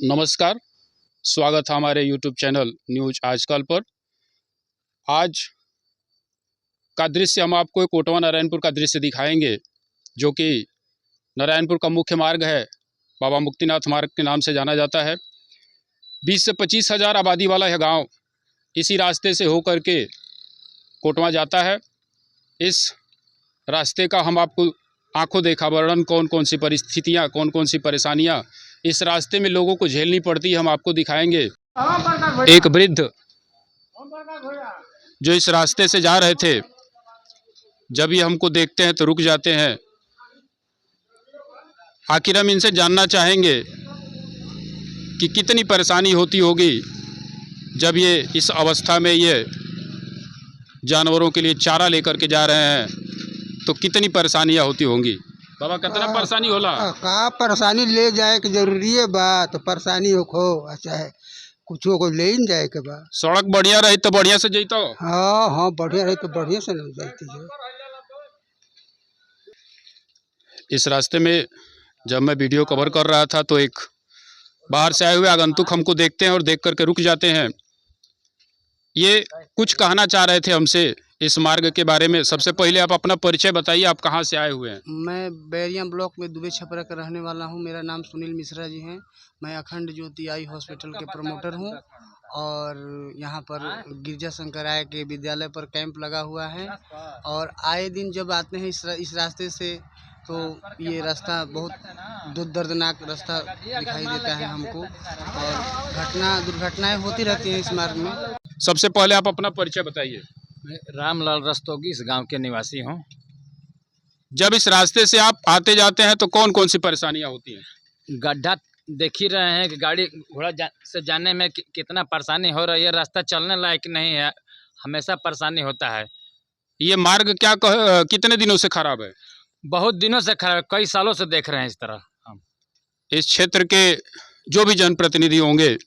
नमस्कार, स्वागत है हमारे YouTube चैनल न्यूज आजकल पर। आज का दृश्य हम आपको कोटवा नारायणपुर का दृश्य दिखाएंगे, जो कि नारायणपुर का मुख्य मार्ग है, बाबा मुक्तिनाथ मार्ग के नाम से जाना जाता है। 20 से 25 हज़ार आबादी वाला यह गांव इसी रास्ते से होकर के कोटवा जाता है। इस रास्ते का हम आपको आंखों देखा वर्णन, कौन कौन सी परिस्थितियाँ, कौन कौन सी परेशानियाँ इस रास्ते में लोगों को झेलनी पड़ती है, हम आपको दिखाएंगे। एक वृद्ध जो इस रास्ते से जा रहे थे, जब ये हमको देखते हैं तो रुक जाते हैं। आखिर हम इनसे जानना चाहेंगे कि कितनी परेशानी होती होगी जब ये इस अवस्था में ये जानवरों के लिए चारा लेकर के जा रहे हैं, तो कितनी परेशानियां होती होंगी। बाबा, कितना परेशानी होला? का परेशानी ले जाए के जरूरी है बा, तो परेशानी हो अच्छा है, कुछ को ले ही जाए के बा। सड़क बढ़िया रही तो बढ़िया से जैतो। हाँ, बढ़िया रही तो बढ़िया से नहीं जाती है। इस रास्ते में जब मैं वीडियो कवर कर रहा था तो एक बाहर से आए हुए आगंतुक हमको देखते हैं और देख करके रुक जाते हैं। ये कुछ कहना चाह रहे थे हमसे इस मार्ग के बारे में। सबसे पहले आप अपना परिचय बताइए, आप कहाँ से आए हुए हैं? मैं बैरिया ब्लॉक में दुबे छपरा का रहने वाला हूँ। मेरा नाम सुनील मिश्रा जी हैं। मैं अखंड ज्योति आई हॉस्पिटल के प्रमोटर हूँ और यहाँ पर गिरजा शंकराय के विद्यालय पर कैंप लगा हुआ है। और आए दिन जब आते हैं इस रास्ते से, तो ये रास्ता बहुत दर्दनाक रास्ता दिखाई देता है हमको, और दुर्घटनाएं होती रहती हैं इस मार्ग में। सबसे पहले आप अपना परिचय बताइए। मैं रामलाल रस्तोगी इस गांव के निवासी हूं। जब इस रास्ते से आप आते जाते हैं तो कौन कौन सी परेशानियां होती हैं? गड्ढा देख ही रहे हैं कि गाड़ी घोड़ा से जाने में कितना परेशानी हो रही है। रास्ता चलने लायक नहीं है, हमेशा परेशानी होता है। ये मार्ग कितने दिनों से खराब है? बहुत दिनों से खराब है, कई सालों से देख रहे हैं इस तरह हम। इस क्षेत्र के जो भी जनप्रतिनिधि होंगे,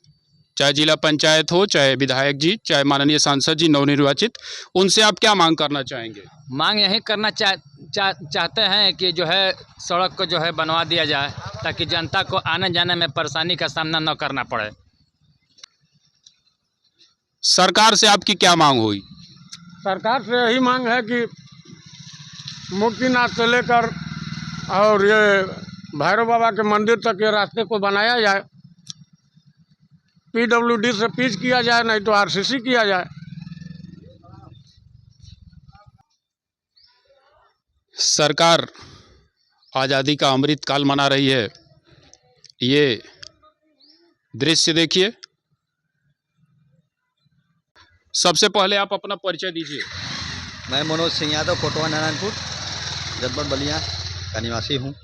चाहे जिला पंचायत हो, चाहे विधायक जी, चाहे माननीय सांसद जी नवनिर्वाचित, उनसे आप क्या मांग करना चाहेंगे? मांग यही करना चाहते हैं कि जो है सड़क को जो है बनवा दिया जाए, ताकि जनता को आने जाने में परेशानी का सामना न करना पड़े। सरकार से आपकी क्या मांग हुई? सरकार से यही मांग है कि मुक्तिनाथ से लेकर और ये भैरव बाबा के मंदिर तक के रास्ते को बनाया जाए। PWD से पिच किया जाए, नहीं तो RCC किया जाए। सरकार आज़ादी का अमृत काल मना रही है। ये दृश्य देखिए। सबसे पहले आप अपना परिचय दीजिए। मैं मनोज सिंह यादव, कोटवा नारायणपुर जदबर बलिया का निवासी हूँ।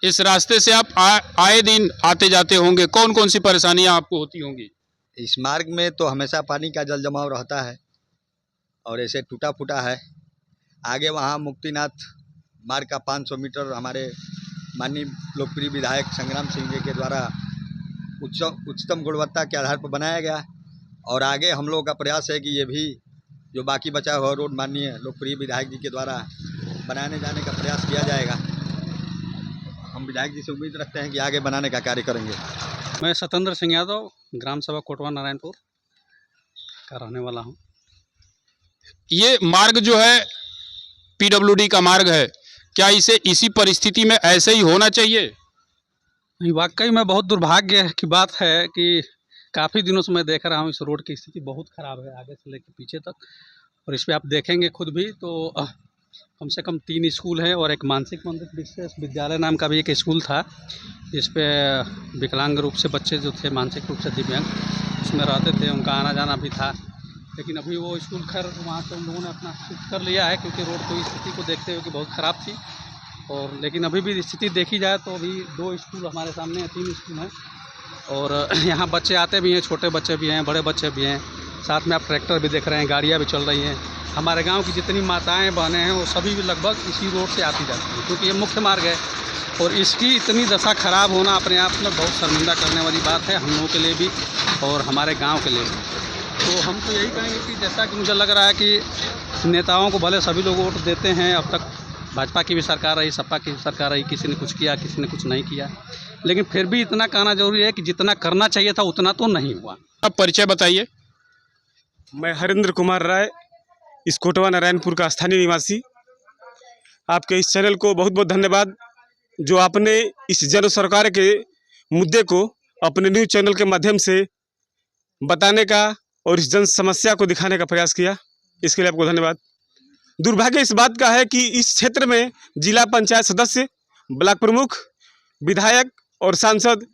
इस रास्ते से आप आए दिन आते जाते होंगे, कौन कौन सी परेशानियां आपको होती होंगी? इस मार्ग में तो हमेशा पानी का जल जमाव रहता है और ऐसे टूटा फूटा है। आगे वहाँ मुक्तिनाथ मार्ग का 500 मीटर हमारे माननीय लोकप्रिय विधायक संग्राम सिंह जी के द्वारा उच्चतम गुणवत्ता के आधार पर बनाया गया। और आगे हम लोगों का प्रयास है कि ये भी जो बाकी बचा हुआ रोड माननीय लोकप्रिय विधायक जी के द्वारा बनाने जाने का प्रयास किया जाएगा। हम विधायक जी से उम्मीद रखते हैं कि आगे बनाने का कार्य करेंगे। मैं सत्येंद्र सिंह यादव, ग्राम सभा कोटवा नारायणपुर का रहने वाला हूँ। ये मार्ग जो है PWD का मार्ग है, क्या इसे इसी परिस्थिति में ऐसे ही होना चाहिए? वाकई में बहुत दुर्भाग्य की बात है कि काफ़ी दिनों से मैं देख रहा हूँ इस रोड की स्थिति बहुत ख़राब है, आगे से लेकर पीछे तक। और इस पर आप देखेंगे खुद भी तो कम से कम 3 स्कूल हैं और एक मानसिक मंदिर विशेष विद्यालय नाम का भी एक स्कूल था, जिस पे विकलांग रूप से बच्चे जो थे, मानसिक रूप से दिव्यांग, उसमें रहते थे, उनका आना जाना भी था। लेकिन अभी वो स्कूल खैर वहाँ से उन लोगों ने अपना शिफ्ट कर लिया है, क्योंकि रोड को स्थिति को देखते हुए कि बहुत ख़राब थी। और लेकिन अभी भी स्थिति देखी जाए तो अभी 2 स्कूल हमारे सामने हैं, 3 स्कूल हैं। और यहाँ बच्चे आते भी हैं, छोटे बच्चे भी हैं, बड़े बच्चे भी हैं। साथ में आप ट्रैक्टर भी देख रहे हैं, गाड़ियाँ भी चल रही हैं। हमारे गांव की जितनी माताएं बहनें हैं वो सभी भी लगभग इसी रोड से आती जाती हैं, क्योंकि ये मुख्य मार्ग है। और इसकी इतनी दशा ख़राब होना अपने आप में बहुत शर्मिंदा करने वाली बात है, हम लोगों के लिए भी और हमारे गांव के लिए भी। तो हम तो यही कहेंगे कि जैसा कि मुझे लग रहा है कि नेताओं को भले सभी लोग वोट देते हैं, अब तक भाजपा की भी सरकार रही, सपा की भी सरकार रही, किसी ने कुछ किया, किसी ने कुछ नहीं किया। लेकिन फिर भी इतना कहना जरूरी है कि जितना करना चाहिए था उतना तो नहीं हुआ। आप परिचय बताइए। मैं हरेंद्र कुमार राय, इस कोटवा नारायणपुर का स्थानीय निवासी। आपके इस चैनल को बहुत बहुत धन्यवाद, जो आपने इस जन सरकार के मुद्दे को अपने न्यूज़ चैनल के माध्यम से बताने का और इस जन समस्या को दिखाने का प्रयास किया, इसके लिए आपको धन्यवाद। दुर्भाग्य इस बात का है कि इस क्षेत्र में जिला पंचायत सदस्य, ब्लॉक प्रमुख, विधायक और सांसद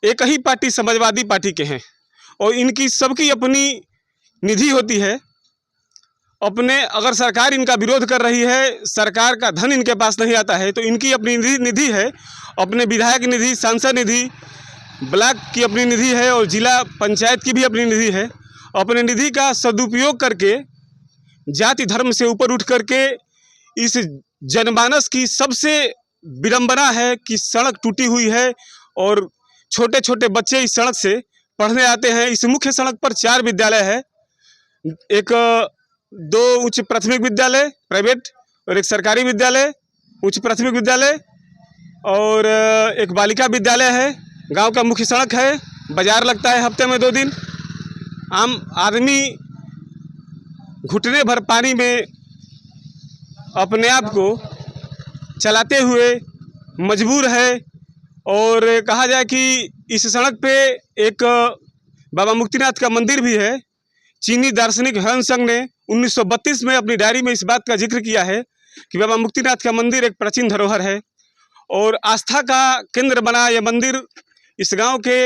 एक ही पार्टी समाजवादी पार्टी के हैं और इनकी सबकी अपनी निधि होती है। अपने अगर सरकार इनका विरोध कर रही है, सरकार का धन इनके पास नहीं आता है, तो इनकी अपनी निधि है, अपने विधायक निधि, सांसद निधि, ब्लॉक की अपनी निधि है और जिला पंचायत की भी अपनी निधि है। अपने निधि का सदुपयोग करके जाति धर्म से ऊपर उठ करके इस जनमानस की सबसे विडंबना है कि सड़क टूटी हुई है और छोटे छोटे बच्चे इस सड़क से पढ़ने आते हैं। इस मुख्य सड़क पर 4 विद्यालय है, एक 2 उच्च प्राथमिक विद्यालय प्राइवेट और एक सरकारी विद्यालय उच्च प्राथमिक विद्यालय और एक बालिका विद्यालय है। गांव का मुख्य सड़क है, बाजार लगता है हफ्ते में 2 दिन। आम आदमी घुटने भर पानी में अपने आप को चलाते हुए मजबूर है और कहा जाए कि इस सड़क पे एक बाबा मुक्तिनाथ का मंदिर भी है। चीनी दार्शनिक ह्वेन त्सांग ने 1932 में अपनी डायरी में इस बात का जिक्र किया है कि बाबा मुक्तिनाथ का मंदिर एक प्राचीन धरोहर है और आस्था का केंद्र बना यह मंदिर इस गांव के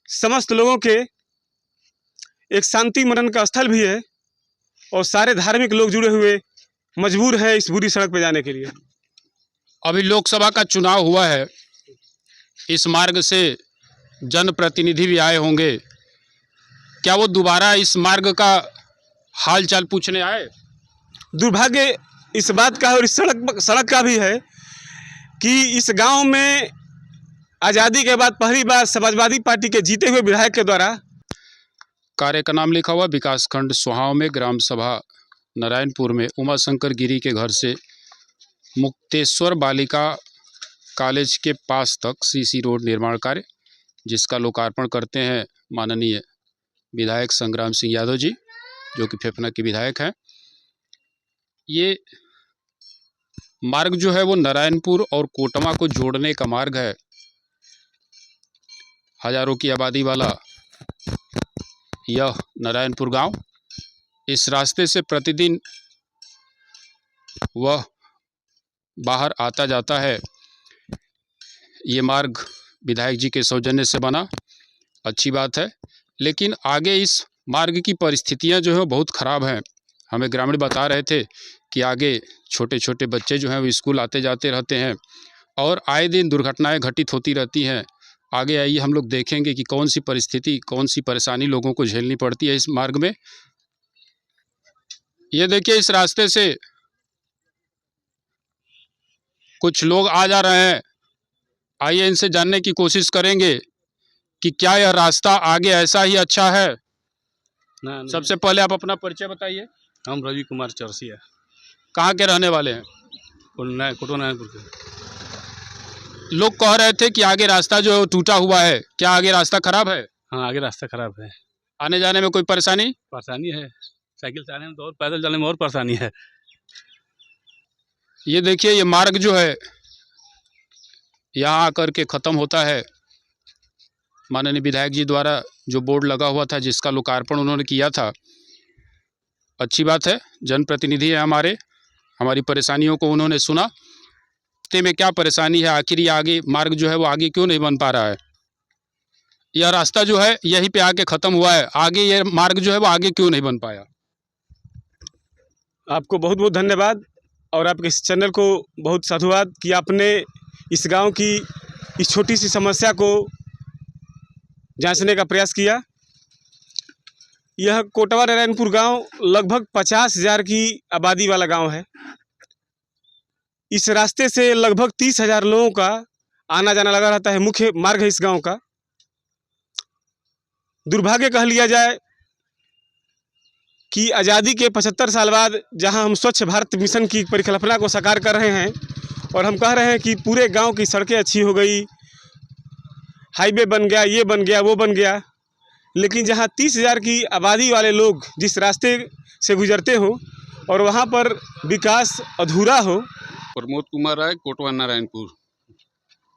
समस्त लोगों के एक शांति मनन का स्थल भी है और सारे धार्मिक लोग जुड़े हुए मजबूर हैं इस बुरी सड़क पे जाने के लिए। अभी लोकसभा का चुनाव हुआ है, इस मार्ग से जनप्रतिनिधि भी आए होंगे, क्या वो दोबारा इस मार्ग का हाल चाल पूछने आए? दुर्भाग्य इस बात का और इस सड़क का भी है कि इस गांव में आज़ादी के बाद पहली बार समाजवादी पार्टी के जीते हुए विधायक के द्वारा कार्य का नाम लिखा हुआ विकासखंड सोहाव में ग्राम सभा नारायणपुर में उमाशंकर गिरी के घर से मुक्तेश्वर बालिका कॉलेज के पास तक सीसी रोड निर्माण कार्य, जिसका लोकार्पण करते हैं माननीय विधायक संग्राम सिंह यादव जी, जो कि फेफना के विधायक हैं। ये मार्ग जो है वो नारायणपुर और कोटवा को जोड़ने का मार्ग है। हजारों की आबादी वाला यह नारायणपुर गांव, इस रास्ते से प्रतिदिन वह बाहर आता जाता है। ये मार्ग विधायक जी के सौजन्य से बना, अच्छी बात है, लेकिन आगे इस मार्ग की परिस्थितियां जो है बहुत ख़राब हैं। हमें ग्रामीण बता रहे थे कि आगे छोटे छोटे बच्चे जो हैं वो स्कूल आते जाते रहते हैं और आए दिन दुर्घटनाएं घटित होती रहती हैं। आगे आइए हम लोग देखेंगे कि कौन सी परिस्थिति, कौन सी परेशानी लोगों को झेलनी पड़ती है इस मार्ग में। ये देखिए, इस रास्ते से कुछ लोग आ जा रहे हैं। आइए इनसे जानने की कोशिश करेंगे कि क्या यह रास्ता आगे ऐसा ही अच्छा है। सबसे पहले आप अपना परिचय बताइए। हम रवि कुमार चौरसिया, कहाँ के रहने वाले हैं? कोटवा नारायणपुर के। लोग कह रहे थे कि आगे रास्ता जो है वो टूटा हुआ है, क्या आगे रास्ता खराब है? हाँ, आगे रास्ता खराब है, आने जाने में कोई परेशानी है। साइकिल चलाने में तो और पैदल चलने में और परेशानी है। ये देखिए, ये मार्ग जो है यहाँ आकर के ख़त्म होता है। माननीय विधायक जी द्वारा जो बोर्ड लगा हुआ था, जिसका लोकार्पण उन्होंने किया था, अच्छी बात है। जनप्रतिनिधि है हमारी परेशानियों को उन्होंने सुना। रास्ते में क्या परेशानी है, आखिर ये आगे मार्ग जो है वो आगे क्यों नहीं बन पा रहा है? यह रास्ता जो है यहीं पे आके ख़त्म हुआ है, आगे ये मार्ग जो है वो आगे क्यों नहीं बन पाया? आपको बहुत बहुत धन्यवाद और आपके इस चैनल को बहुत साधुवाद कि आपने इस गांव की इस छोटी सी समस्या को जांचने का प्रयास किया। यह कोटवा नारायणपुर गांव लगभग 50,000 की आबादी वाला गांव है। इस रास्ते से लगभग 30,000 लोगों का आना जाना लगा रहता है। मुख्य मार्ग है इस गांव का। दुर्भाग्य कह लिया जाए कि आज़ादी के 75 साल बाद जहां हम स्वच्छ भारत मिशन की परिकल्पना को साकार कर रहे हैं और हम कह रहे हैं कि पूरे गांव की सड़कें अच्छी हो गई, हाईवे बन गया, ये बन गया, वो बन गया, लेकिन जहाँ 30,000 की आबादी वाले लोग जिस रास्ते से गुजरते हो और वहाँ पर विकास अधूरा हो। प्रमोद कुमार राय, कोटवा नारायणपुर।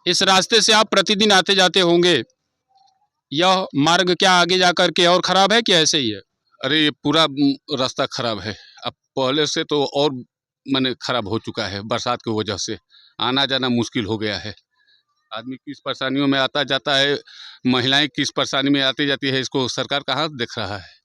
इस रास्ते से आप प्रतिदिन आते जाते होंगे, यह मार्ग क्या आगे जाकर के और ख़राब है कि ऐसे ही है? अरे ये पूरा रास्ता खराब है, अब पहले से तो और माने खराब हो चुका है। बरसात की वजह से आना जाना मुश्किल हो गया है। आदमी किस परेशानियों में आता जाता है, महिलाएं किस परेशानी में आती जाती है, इसको सरकार कहाँ देख रहा है।